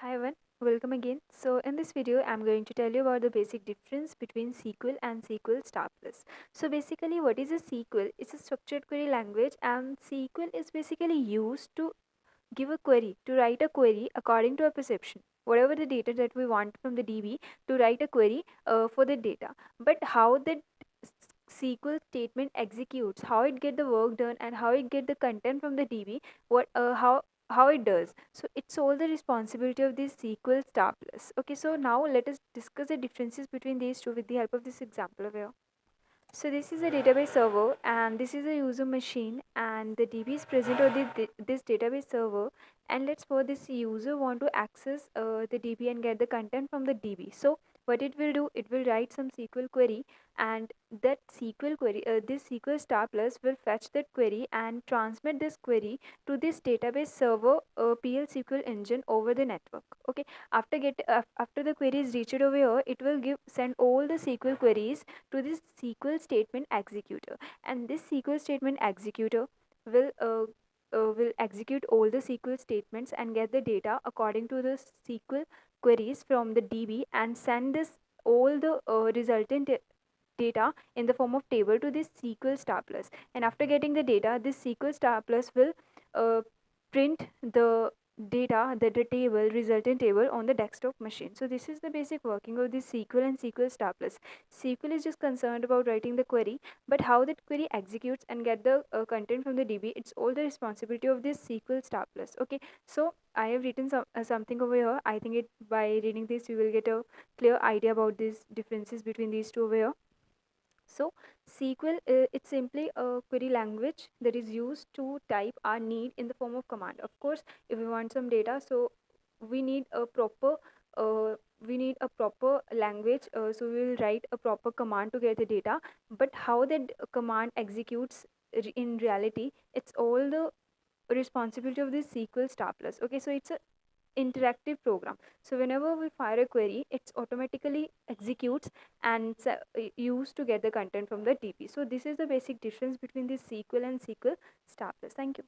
Hi everyone, welcome again. So in this video, I'm going to tell you about the basic difference between SQL and SQL Star Plus. So basically, what is a SQL? It's a structured query language, and SQL is basically used to give a query, to write a query according to a perception. Whatever the data that we want from the DB, to write a query for the data. But how the SQL statement executes, how it get the work done, and how it get the content from the DB, how it does. So it's all the responsibility of this SQL Star Plus. Okay, so now let us discuss the differences between these two with the help of this example over here. So this is a database server and this is a user machine, and the DB is present on this database server, and let's suppose this user want to access the DB and get the content from the DB. So what it will do, it will write some SQL query, and that SQL query, this SQL Star Plus will fetch that query and transmit this query to this database server PL SQL engine over the network. Okay, after the query is reached over here, it will send all the SQL queries to this SQL statement executor, and this SQL statement executor will will execute all the SQL statements and get the data according to the SQL queries from the DB and send this all the resultant data in the form of table to this SQL Star Plus. And after getting the data, this SQL Star Plus will uh, print the data, the table, resultant table on the desktop machine. So this is the basic working of this SQL and SQL Star Plus. SQL is just concerned about writing the query, but how that query executes and get the content from the DB, it's all the responsibility of this SQL Star Plus. Okay, so I have written something over here. I think it by reading this, you will get a clear idea about these differences between these two over here. So SQL, it's simply a query language that is used to type our need in the form of command. Of course, if we want some data, so we need a proper language. So we will write a proper command to get the data. But how that command executes in reality, it's all the responsibility of this SQL Star Plus. Okay, so it's a interactive program. So whenever we fire a query, it's automatically executes and used to get the content from the DB. So this is the basic difference between this SQL and SQL Star Plus. Thank you.